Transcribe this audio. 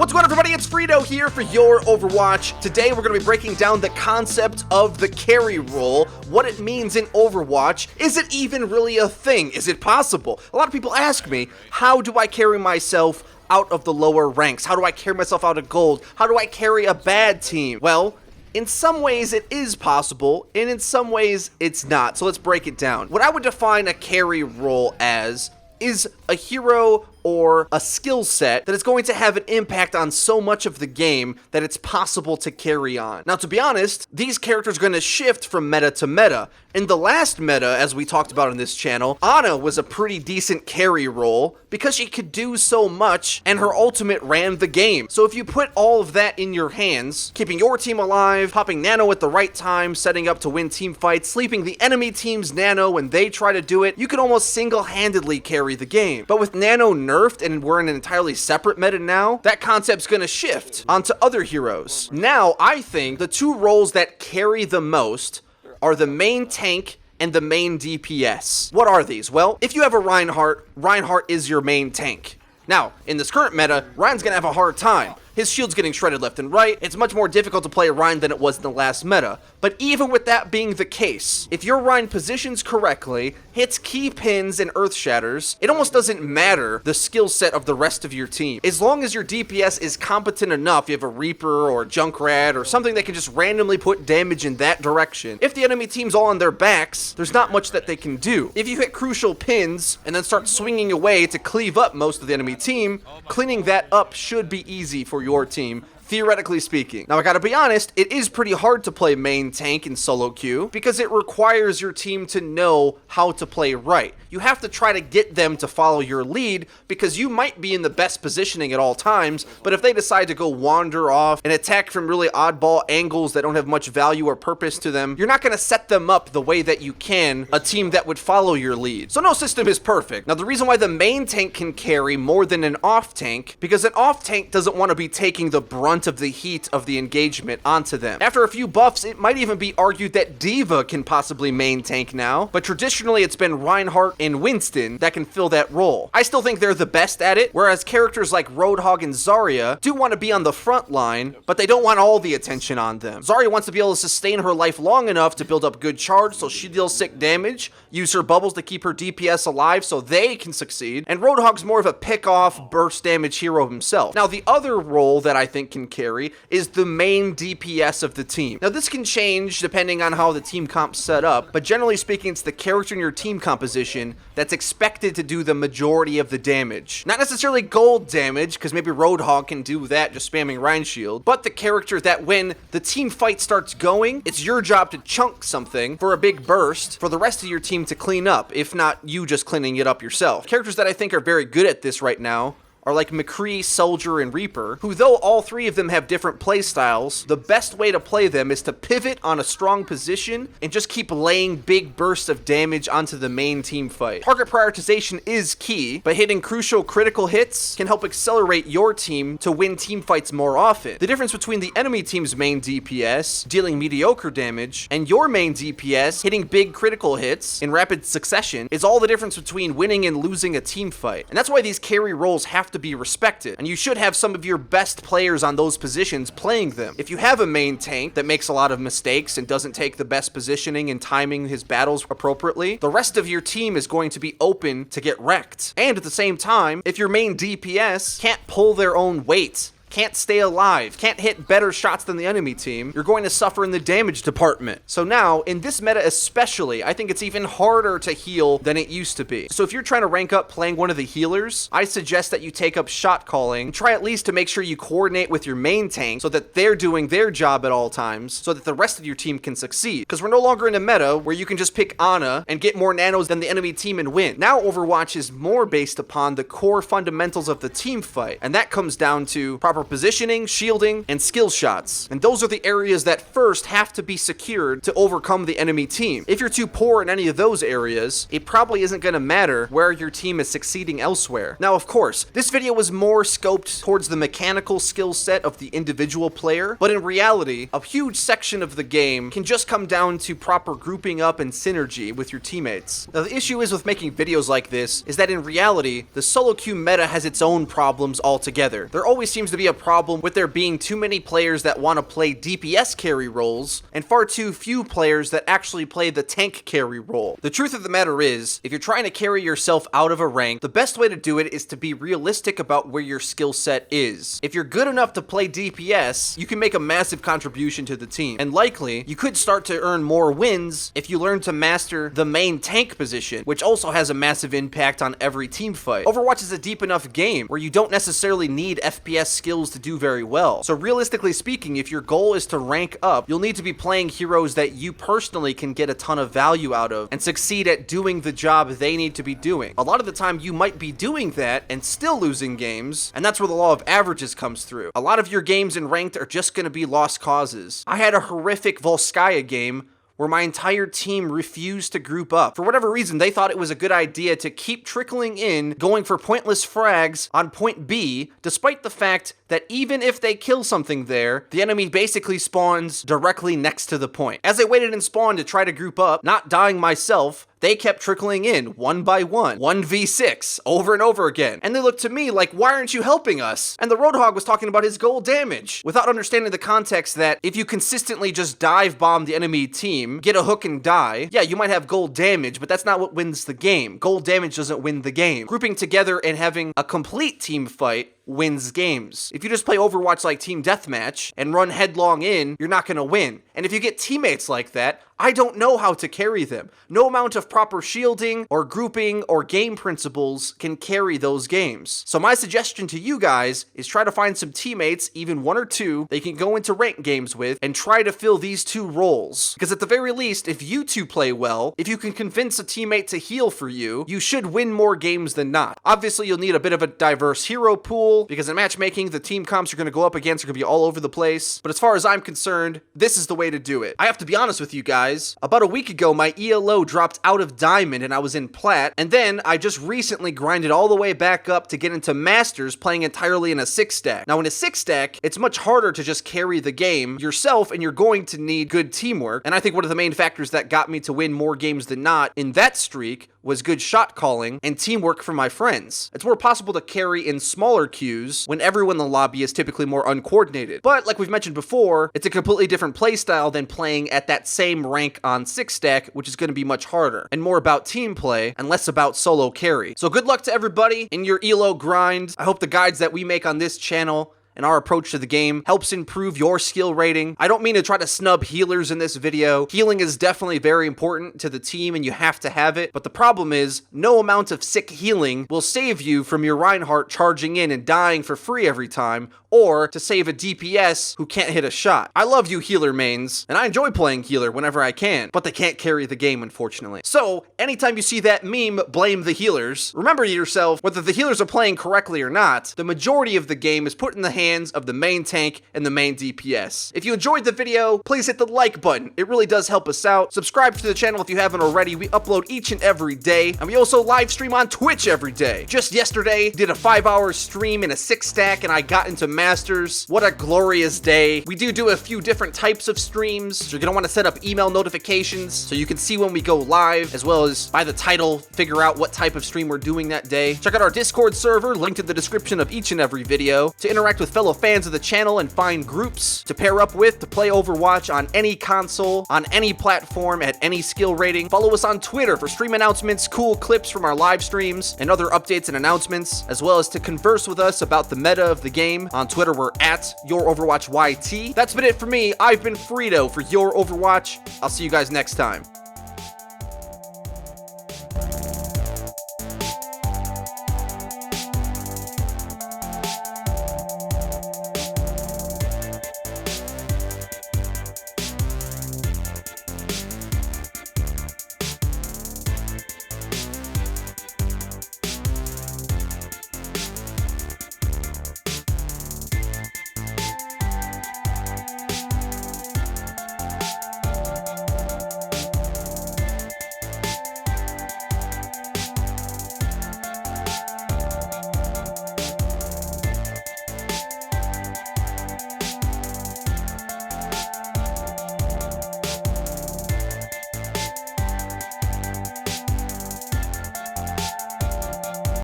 What's going on, everybody? It's FREEDO here for Your Overwatch. Today we're going to be breaking down the concept of the carry role, what it means in Overwatch. Is it even really a thing? Is it possible? A lot of people ask me, how do I carry myself out of the lower ranks? How do I carry myself out of gold? How do I carry a bad team? Well, in some ways it is possible, and in some ways it's not. So let's break it down. What I would define a carry role as is a hero or a skill set that is going to have an impact on so much of the game that it's possible to carry on. Now, to be honest, these characters are going to shift from meta to meta. In the last meta, as we talked about on this channel, Ana was a pretty decent carry role because she could do so much and her ultimate ran the game. So if you put all of that in your hands, keeping your team alive, popping Nano at the right time, setting up to win team fights, sleeping the enemy team's Nano when they try to do it, you can almost single-handedly carry the game. But with Nano nerfed and we're in an entirely separate meta now, that concept's gonna shift onto other heroes. Now, I think the two roles that carry the most are the main tank and the main DPS. What are these? Well, if you have a Reinhardt, Reinhardt is your main tank. Now, in this current meta, Ryan's gonna have a hard time. His shield's getting shredded left and right. It's much more difficult to play Ryan than it was in the last meta. But even with that being the case, if your Ryan positions correctly, hits key pins and earth shatters, it almost doesn't matter the skill set of the rest of your team. As long as your DPS is competent enough, you have a Reaper or a Junkrat or something that can just randomly put damage in that direction. If the enemy team's all on their backs, there's not much that they can do. If you hit crucial pins and then start swinging away to cleave up most of the enemy team, cleaning that up should be easy for your team, theoretically speaking. Now, I gotta be honest, it is pretty hard to play main tank in solo queue because it requires your team to know how to play right. You have to try to get them to follow your lead because you might be in the best positioning at all times, but if they decide to go wander off and attack from really oddball angles that don't have much value or purpose to them, you're not gonna set them up the way that you can a team that would follow your lead. So no system is perfect. Now, the reason why the main tank can carry more than an off tank, because an off tank doesn't want to be taking the brunt of the heat of the engagement onto them. After a few buffs, it might even be argued that D.Va can possibly main tank now, but traditionally it's been Reinhardt and Winston that can fill that role. I still think they're the best at it, whereas characters like Roadhog and Zarya do want to be on the front line, but they don't want all the attention on them. Zarya wants to be able to sustain her life long enough to build up good charge so she deals sick damage, use her bubbles to keep her DPS alive so they can succeed, and Roadhog's more of a pick-off, burst damage hero himself. Now, the other role that I think can carry is the main DPS of the team. Now, this can change depending on how the team comp's set up, but generally speaking, it's the character in your team composition that's expected to do the majority of the damage. Not necessarily gold damage, because maybe Roadhog can do that just spamming Rhine Shield, but the character that when the team fight starts going, it's your job to chunk something for a big burst for the rest of your team to clean up, if not you just cleaning it up yourself. Characters that I think are very good at this right now are like McCree, Soldier, and Reaper, who though all three of them have different play styles, the best way to play them is to pivot on a strong position and just keep laying big bursts of damage onto the main team fight. Target prioritization is key, but hitting crucial critical hits can help accelerate your team to win team fights more often. The difference between the enemy team's main DPS dealing mediocre damage and your main DPS hitting big critical hits in rapid succession is all the difference between winning and losing a team fight. And that's why these carry roles have to be respected, and you should have some of your best players on those positions playing them. If you have a main tank that makes a lot of mistakes and doesn't take the best positioning and timing his battles appropriately, the rest of your team is going to be open to get wrecked. And at the same time, if your main DPS can't pull their own weight, can't stay alive, can't hit better shots than the enemy team, you're going to suffer in the damage department. So now, in this meta especially, I think it's even harder to heal than it used to be. So if you're trying to rank up playing one of the healers, I suggest that you take up shot calling, and try at least to make sure you coordinate with your main tank so that they're doing their job at all times, so that the rest of your team can succeed. Because we're no longer in a meta where you can just pick Ana and get more nanos than the enemy team and win. Now Overwatch is more based upon the core fundamentals of the team fight, and that comes down to proper positioning, shielding, and skill shots. And those are the areas that first have to be secured to overcome the enemy team. If you're too poor in any of those areas, it probably isn't going to matter where your team is succeeding elsewhere. Now, of course, this video was more scoped towards the mechanical skill set of the individual player, but in reality, a huge section of the game can just come down to proper grouping up and synergy with your teammates. Now, the issue is with making videos like this is that in reality, the solo queue meta has its own problems altogether. There always seems to be a a problem with there being too many players that want to play DPS carry roles and far too few players that actually play the tank carry role. The truth of the matter is, if you're trying to carry yourself out of a rank, the best way to do it is to be realistic about where your skill set is. If you're good enough to play DPS, you can make a massive contribution to the team, and likely, you could start to earn more wins if you learn to master the main tank position, which also has a massive impact on every team fight. Overwatch is a deep enough game where you don't necessarily need FPS skills to do very well. So realistically speaking, if your goal is to rank up, you'll need to be playing heroes that you personally can get a ton of value out of and succeed at doing the job they need to be doing. A lot of the time, you might be doing that and still losing games, and that's where the law of averages comes through. A lot of your games in ranked are just going to be lost causes. I had a horrific Volskaya game where my entire team refused to group up. For whatever reason, they thought it was a good idea to keep trickling in, going for pointless frags on point B, despite the fact that even if they kill something there, the enemy basically spawns directly next to the point. As I waited in spawn to try to group up, not dying myself, they kept trickling in one by one, 1v6, over and over again. And they looked to me like, why aren't you helping us? And the Roadhog was talking about his gold damage, without understanding the context that if you consistently just dive bomb the enemy team, get a hook and die, yeah, you might have gold damage, but that's not what wins the game. Gold damage doesn't win the game. Grouping together and having a complete team fight wins games. If you just play Overwatch like Team Deathmatch and run headlong in, you're not gonna win. And if you get teammates like that, I don't know how to carry them. No amount of proper shielding or grouping or game principles can carry those games. So my suggestion to you guys is try to find some teammates, even one or two, that you can go into ranked games with and try to fill these two roles. Because at the very least, if you two play well, if you can convince a teammate to heal for you, you should win more games than not. Obviously, you'll need a bit of a diverse hero pool, because in matchmaking, the team comps you're going to go up against are going to be all over the place. But as far as I'm concerned, this is the way to do it. I have to be honest with you guys. About a week ago, my ELO dropped out of Diamond and I was in Plat, and then I just recently grinded all the way back up to get into Masters, playing entirely in a 6-stack. Now in a 6-stack, it's much harder to just carry the game yourself, and you're going to need good teamwork. And I think one of the main factors that got me to win more games than not in that streak was good shot calling and teamwork from my friends. It's more possible to carry in smaller queues when everyone in the lobby is typically more uncoordinated. But like we've mentioned before, it's a completely different playstyle than playing at that same rank on 6-stack, which is going to be much harder and more about team play and less about solo carry. So good luck to everybody in your ELO grind. I hope the guides that we make on this channel and our approach to the game helps improve your skill rating. I don't mean to try to snub healers in this video. Healing is definitely very important to the team and you have to have it, but the problem is no amount of sick healing will save you from your Reinhardt charging in and dying for free every time, or to save a DPS who can't hit a shot. I love you healer mains, and I enjoy playing healer whenever I can, but they can't carry the game, unfortunately. So, anytime you see that meme, blame the healers, remember to yourself, whether the healers are playing correctly or not, the majority of the game is put in the hands of the main tank and the main DPS. If you enjoyed the video, please hit the like button. It really does help us out. Subscribe to the channel if you haven't already. We upload each and every day, and we also live stream on Twitch every day. Just yesterday, did a 5-hour stream in a 6-stack, and I got into Masters. What a glorious day. We do a few different types of streams, so you're gonna want to set up email notifications so you can see when we go live, as well as by the title, figure out what type of stream we're doing that day. Check out our Discord server, linked in the description of each and every video, to interact with fellow fans of the channel and find groups to pair up with to play Overwatch on any console, on any platform, at any skill rating. Follow us on Twitter for stream announcements, cool clips from our live streams, and other updates and announcements, as well as to converse with us about the meta of the game. On Twitter, we're at YourOverwatchYT. That's been it for me. I've been FREEDO for Your Overwatch. I'll see you guys next time.